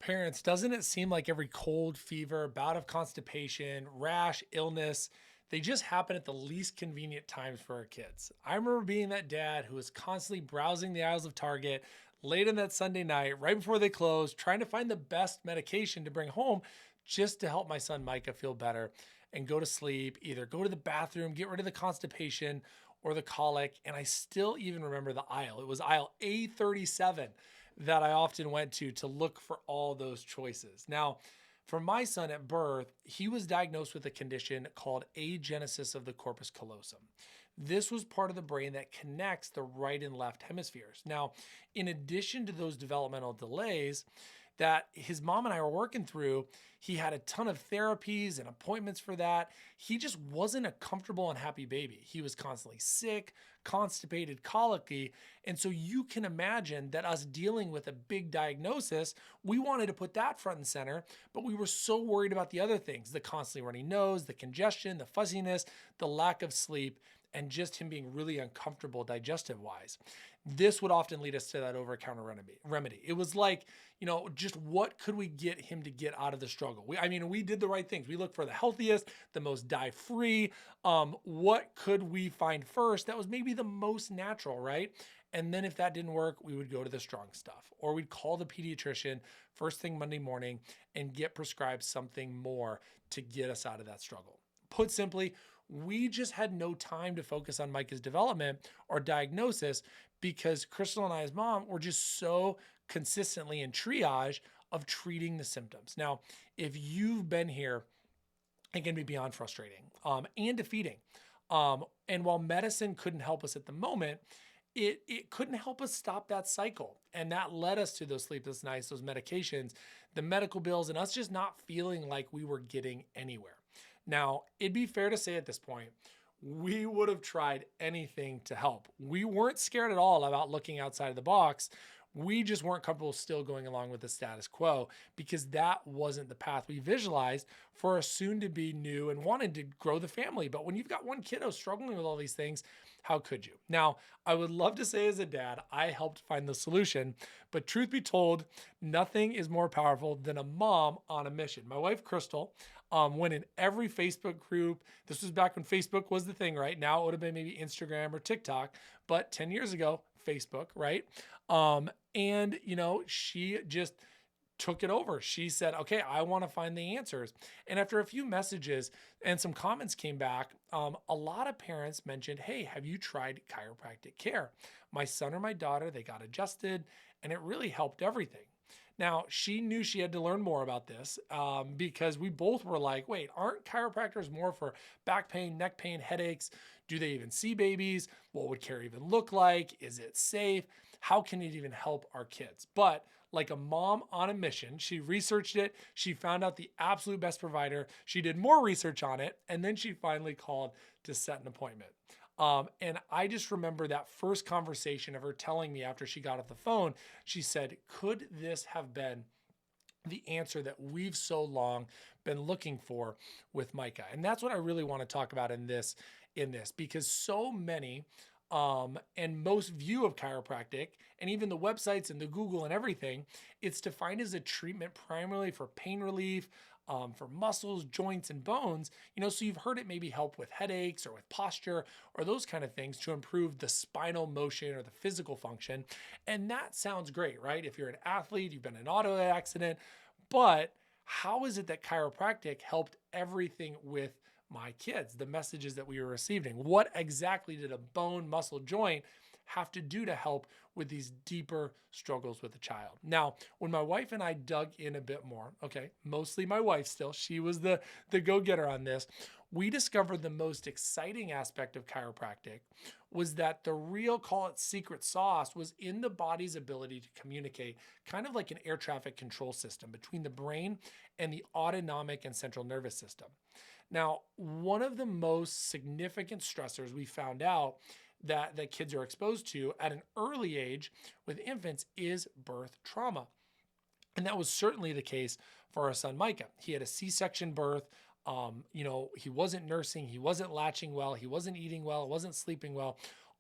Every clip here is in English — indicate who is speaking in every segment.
Speaker 1: Parents, doesn't it seem like every cold, fever, bout of constipation, rash, illness, they just happen at the least convenient times for our kids? I remember being that dad who was constantly browsing the aisles of Target late on that Sunday night, right before they closed, trying to find the best medication to bring home just to help my son Micah feel better and go to sleep, either go to the bathroom, get rid of the constipation or the colic. And I still even remember the aisle. It was aisle A37 that I often went to look for all those choices. Now, for my son at birth, he was diagnosed with a condition called agenesis of the corpus callosum. This was part of the brain that connects the right and left hemispheres. Now, in addition to those developmental delays that his mom and I were working through, he had a ton of therapies and appointments for that. He just wasn't a comfortable and happy baby. He was constantly sick, constipated, colicky. And so you can imagine that us dealing with a big diagnosis, we wanted to put that front and center, but we were so worried about the other things, the constantly runny nose, the congestion, the fuzziness, the lack of sleep, and just him being really uncomfortable digestive wise. This would often lead us to that over-the-counter remedy. It was like, just what could we get him to get out of the struggle? We did the right things. We looked for the healthiest, the most dye-free. What could we find first that was maybe the most natural, right? And then if that didn't work, we would go to the strong stuff, or we'd call the pediatrician first thing Monday morning and get prescribed something more to get us out of that struggle. Put simply, we just had no time to focus on Micah's development or diagnosis because Crystal and I, as mom, were just so consistently in triage of treating the symptoms. Now, if you've been here, it can be beyond frustrating and defeating. And while medicine couldn't help us at the moment, it couldn't help us stop that cycle. And that led us to those sleepless nights, those medications, the medical bills, and us just not feeling like we were getting anywhere. Now, it'd be fair to say at this point, we would have tried anything to help. We weren't scared at all about looking outside of the box. We just weren't comfortable still going along with the status quo because that wasn't the path we visualized for a soon to be new and wanted to grow the family. But when you've got one kiddo struggling with all these things, how could you? Now, I would love to say as a dad, I helped find the solution, but truth be told, nothing is more powerful than a mom on a mission. My wife, Crystal, went in every Facebook group. This was back when Facebook was the thing, right? Now it would have been maybe Instagram or TikTok, but 10 years ago, Facebook, right? She just took it over. She said, okay, I want to find the answers. And after a few messages and some comments came back, a lot of parents mentioned, hey, have you tried chiropractic care? My son or my daughter, they got adjusted and it really helped everything. Now, she knew she had to learn more about this because we both were like, wait, aren't chiropractors more for back pain, neck pain, headaches? Do they even see babies? What would care even look like? Is it safe? How can it even help our kids? But like a mom on a mission, she researched it. She found out the absolute best provider. She did more research on it. And then she finally called to set an appointment. And I just remember that first conversation of her telling me after she got off the phone, she said, could this have been the answer that we've so long been looking for with Micah? And that's what I really want to talk about in this, because so many and most view of chiropractic and even the websites and the Google and everything, it's defined as a treatment primarily for pain relief, for muscles, joints, and bones. So you've heard it maybe help with headaches or with posture or those kind of things to improve the spinal motion or the physical function. And that sounds great, right? If you're an athlete, you've been in an auto accident, but how is it that chiropractic helped everything with my kids, the messages that we were receiving? What exactly did a bone, muscle, joint have to do to help with these deeper struggles with the child? Now, when my wife and I dug in a bit more, okay, mostly my wife still, she was the go-getter on this, we discovered the most exciting aspect of chiropractic was that the real, call it secret sauce, was in the body's ability to communicate, kind of like an air traffic control system between the brain and the autonomic and central nervous system. Now, one of the most significant stressors we found out that kids are exposed to at an early age with infants is birth trauma. And that was certainly the case for our son, Micah. He had a C-section birth. He wasn't nursing, he wasn't latching well, he wasn't eating well, wasn't sleeping well.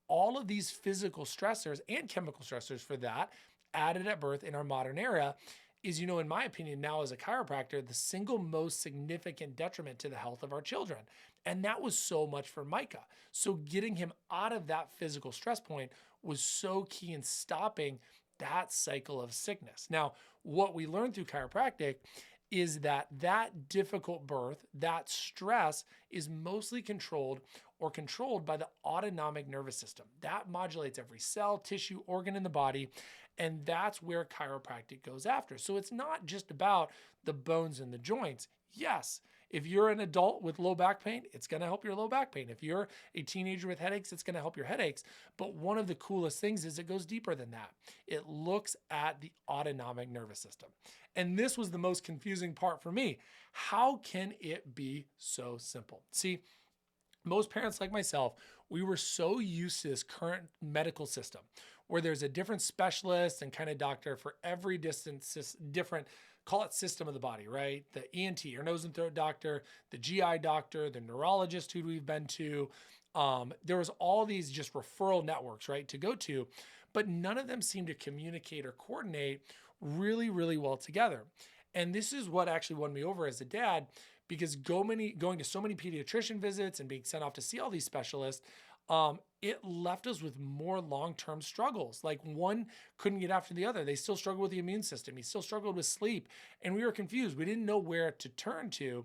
Speaker 1: All of these physical stressors and chemical stressors for that added at birth in our modern era. is, in my opinion, now as a chiropractor, the single most significant detriment to the health of our children. And that was so much for Micah. So getting him out of that physical stress point was so key in stopping that cycle of sickness. Now, what we learned through chiropractic is that difficult birth, that stress is mostly controlled by the autonomic nervous system. That modulates every cell, tissue, organ in the body, and that's where chiropractic goes after. So it's not just about the bones and the joints. Yes, if you're an adult with low back pain, it's going to help your low back pain. If you're a teenager with headaches, it's going to help your headaches. But one of the coolest things is it goes deeper than that. It looks at the autonomic nervous system. And this was the most confusing part for me. How can it be so simple? See, most parents like myself, we were so used to this current medical system where there's a different specialist and kind of doctor for every different, call it system of the body, right? The ENT or nose and throat doctor, the GI doctor, the neurologist who we've been to. There was all these just referral networks, right, to go to, but none of them seemed to communicate or coordinate really, really well together. And this is what actually won me over as a dad, because going to so many pediatrician visits and being sent off to see all these specialists, it left us with more long-term struggles. Like one couldn't get after the other. They still struggled with the immune system. He still struggled with sleep. And we were confused. We didn't know where to turn to.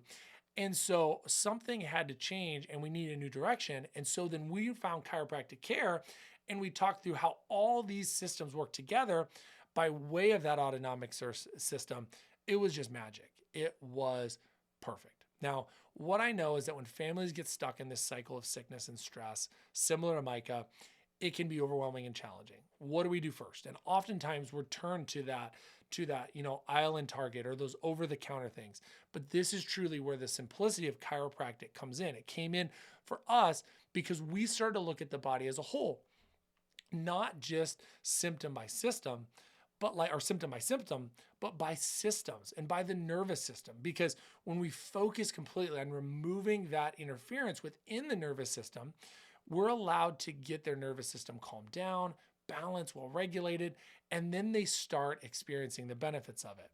Speaker 1: And so something had to change and we needed a new direction. And so then we found chiropractic care and we talked through how all these systems work together by way of that autonomic system. It was just magic. It was perfect. Now, what I know is that when families get stuck in this cycle of sickness and stress, similar to Micah, it can be overwhelming and challenging. What do we do first? And oftentimes we're turned to that, island target or those over-the-counter things. But this is truly where the simplicity of chiropractic comes in. It came in for us because we started to look at the body as a whole, not just symptom by system, symptom by symptom, but by systems and by the nervous system. Because when we focus completely on removing that interference within the nervous system, we're allowed to get their nervous system calmed down, balanced, well regulated, and then they start experiencing the benefits of it.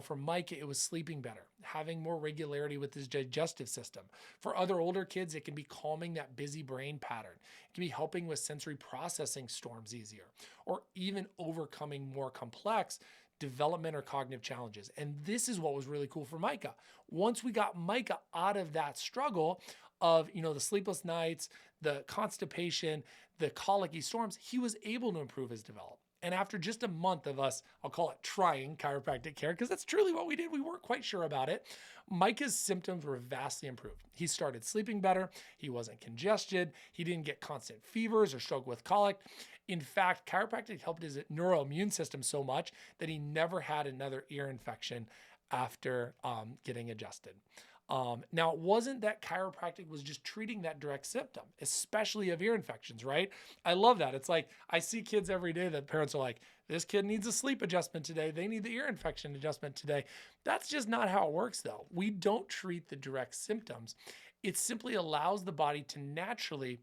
Speaker 1: For Micah, it was sleeping better, having more regularity with his digestive system. For other older kids, it can be calming that busy brain pattern. It can be helping with sensory processing storms easier, or even overcoming more complex development or cognitive challenges. And this is what was really cool for Micah. Once we got Micah out of that struggle of, the sleepless nights, the constipation, the colicky storms, he was able to improve his development. And after just a month of us, I'll call it trying chiropractic care, because that's truly what we did. We weren't quite sure about it. Micah's symptoms were vastly improved. He started sleeping better. He wasn't congested. He didn't get constant fevers or struggle with colic. In fact, chiropractic helped his neuroimmune system so much that he never had another ear infection after getting adjusted. Now, it wasn't that chiropractic was just treating that direct symptom, especially of ear infections, right? I love that. It's like, I see kids every day that parents are like, this kid needs a sleep adjustment today. They need the ear infection adjustment today. That's just not how it works though. We don't treat the direct symptoms. It simply allows the body to naturally,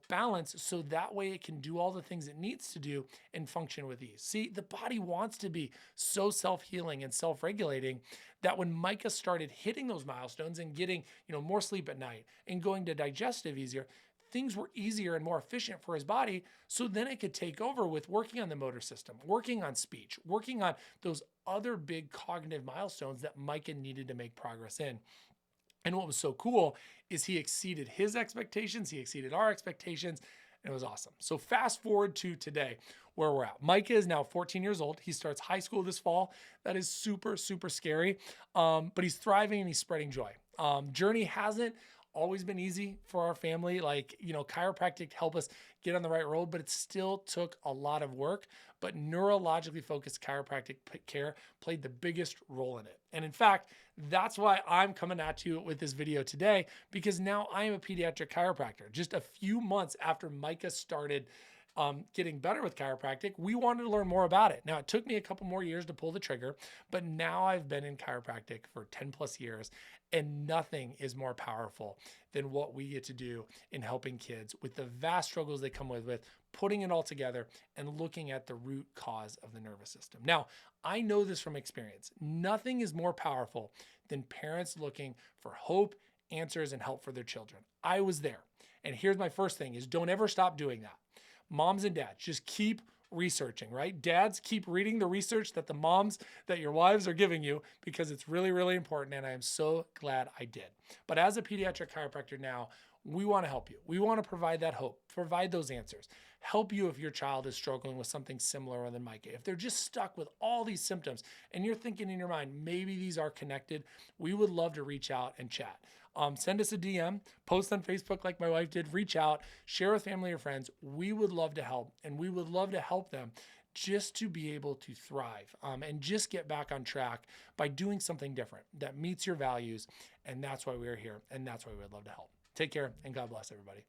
Speaker 1: balance so that way it can do all the things it needs to do and function with ease. See, the body wants to be so self-healing and self-regulating that when Micah started hitting those milestones and getting, more sleep at night and going to digestive easier, things were easier and more efficient for his body. So then it could take over with working on the motor system, working on speech, working on those other big cognitive milestones that Micah needed to make progress in. And what was so cool is he exceeded his expectations, he exceeded our expectations, and it was awesome. So fast forward to today, where we're at. Micah is now 14 years old. He starts high school this fall. That is super, super scary, but he's thriving and he's spreading joy. Journey hasn't always been easy for our family. Chiropractic helped us get on the right road, but it still took a lot of work. But neurologically focused chiropractic care played the biggest role in it. And in fact, that's why I'm coming at you with this video today, because now I am a pediatric chiropractor. Just a few months after Micah started getting better with chiropractic, we wanted to learn more about it. Now, it took me a couple more years to pull the trigger, but now I've been in chiropractic for 10 plus years, and nothing is more powerful than what we get to do in helping kids with the vast struggles they come with putting it all together and looking at the root cause of the nervous system. Now, I know this from experience. Nothing is more powerful than parents looking for hope, answers, and help for their children. I was there. And here's my first thing is don't ever stop doing that. Moms and dads, just keep researching, right? Dads, keep reading the research that your wives are giving you, because it's really, really important. And I am so glad I did. But as a pediatric chiropractor now, we want to help you. We want to provide that hope, provide those answers, help you if your child is struggling with something similar than Micah. If they're just stuck with all these symptoms and you're thinking in your mind, maybe these are connected, we would love to reach out and chat. Send us a DM, post on Facebook like my wife did, reach out, share with family or friends. We would love to help, and we would love to help them just to be able to thrive and just get back on track by doing something different that meets your values. And that's why we're here, and that's why we would love to help. Take care, and God bless everybody.